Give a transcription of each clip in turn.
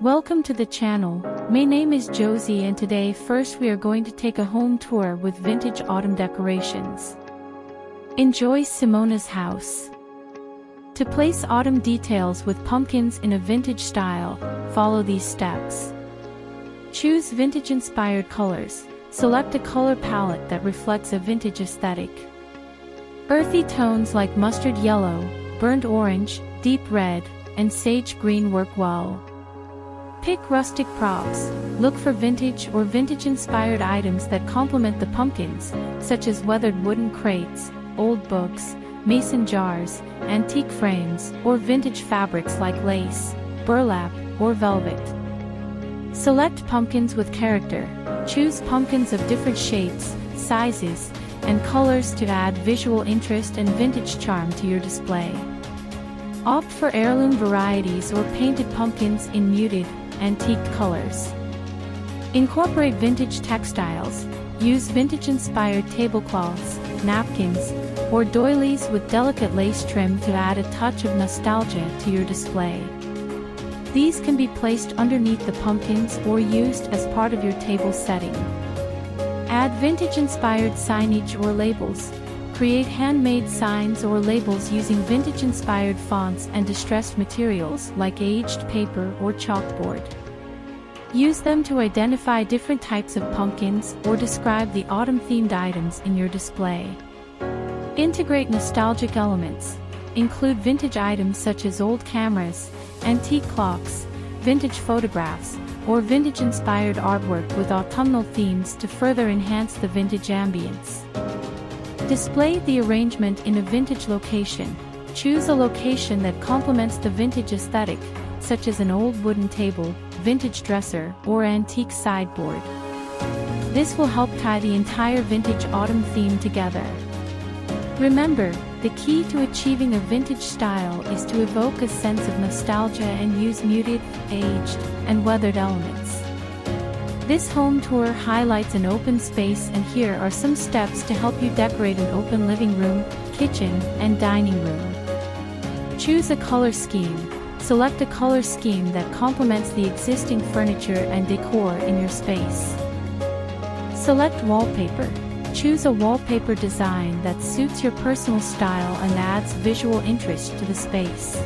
Welcome to the channel. My name is Josie and today first we are going to take a home tour with vintage autumn decorations. Enjoy Simona's house. To place autumn details with pumpkins in a vintage style, follow these steps. Choose vintage-inspired colors. Select a color palette that reflects a vintage aesthetic. Earthy tones like mustard yellow, burnt orange, deep red, and sage green work well. Pick rustic props. Look for vintage or vintage-inspired items that complement the pumpkins, such as weathered wooden crates, old books, mason jars, antique frames, or vintage fabrics like lace, burlap, or velvet. Select pumpkins with character. Choose pumpkins of different shapes, sizes, and colors to add visual interest and vintage charm to your display. Opt for heirloom varieties or painted pumpkins in muted, antiqued colors. Incorporate vintage textiles. Use vintage-inspired tablecloths, napkins, or doilies with delicate lace trim to add a touch of nostalgia to your display. These can be placed underneath the pumpkins or used as part of your table setting. Add vintage-inspired signage or labels. Create handmade signs or labels using vintage-inspired fonts and distressed materials like aged paper or chalkboard. Use them to identify different types of pumpkins or describe the autumn-themed items in your display. Integrate nostalgic elements. Include vintage items such as old cameras, antique clocks, vintage photographs, or vintage-inspired artwork with autumnal themes to further enhance the vintage ambience. Display the arrangement in a vintage location. Choose a location that complements the vintage aesthetic, such as an old wooden table, vintage dresser, or antique sideboard. This will help tie the entire vintage autumn theme together. Remember, the key to achieving a vintage style is to evoke a sense of nostalgia and use muted, aged, and weathered elements. This home tour highlights an open space, and here are some steps to help you decorate an open living room, kitchen, and dining room. Choose a color scheme. Select a color scheme that complements the existing furniture and decor in your space. Select wallpaper. Choose a wallpaper design that suits your personal style and adds visual interest to the space.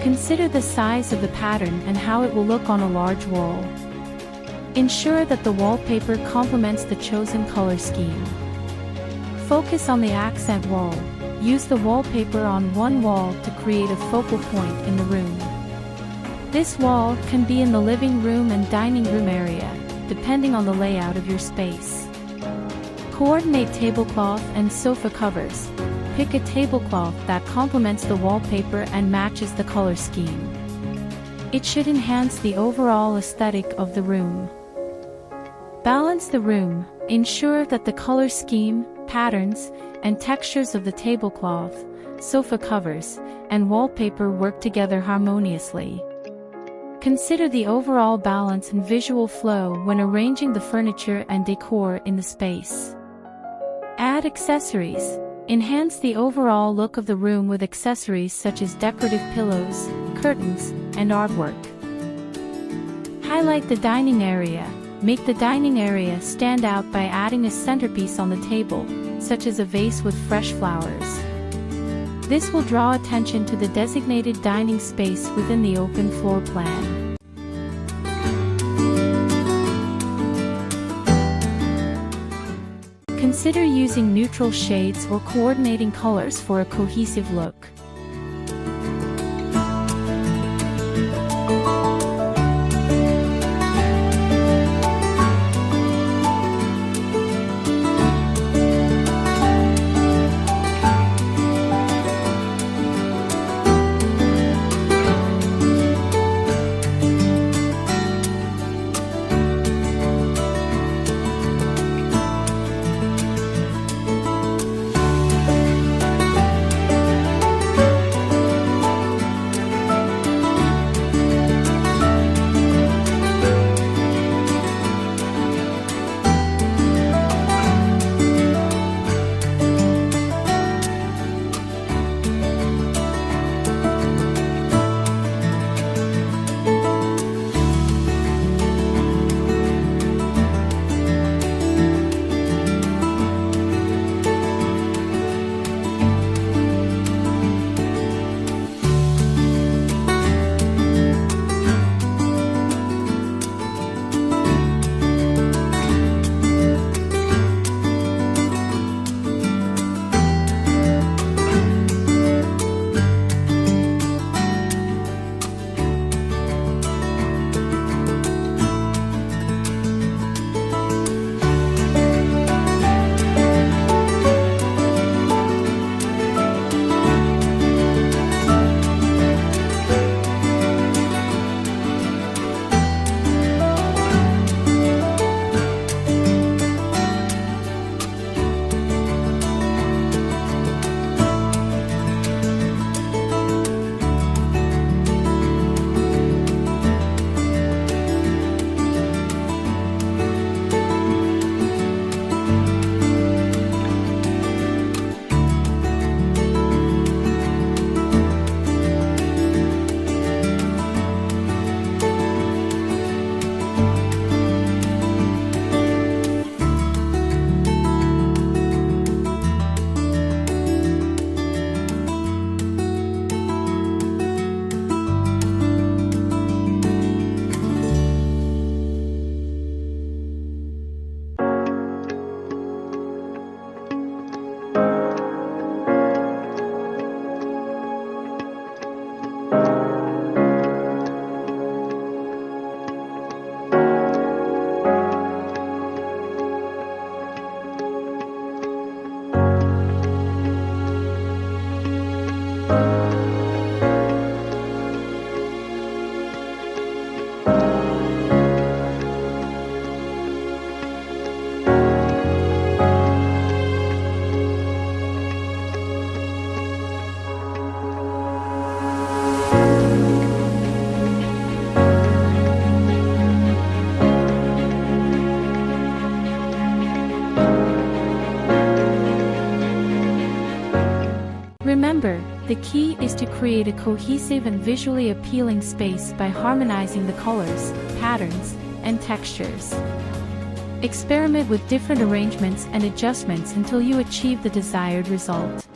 Consider the size of the pattern and how it will look on a large wall. Ensure that the wallpaper complements the chosen color scheme. Focus on the accent wall. Use the wallpaper on one wall to create a focal point in the room. This wall can be in the living room and dining room area, depending on the layout of your space. Coordinate tablecloth and sofa covers. Pick a tablecloth that complements the wallpaper and matches the color scheme. It should enhance the overall aesthetic of the room. Balance the room. Ensure that the color scheme, patterns, and textures of the tablecloth, sofa covers, and wallpaper work together harmoniously. Consider the overall balance and visual flow when arranging the furniture and decor in the space. Add accessories. Enhance the overall look of the room with accessories such as decorative pillows, curtains, and artwork. Highlight the dining area. Make the dining area stand out by adding a centerpiece on the table, such as a vase with fresh flowers. This will draw attention to the designated dining space within the open floor plan. Consider using neutral shades or coordinating colors for a cohesive look. Remember, the key is to create a cohesive and visually appealing space by harmonizing the colors, patterns, and textures. Experiment with different arrangements and adjustments until you achieve the desired result.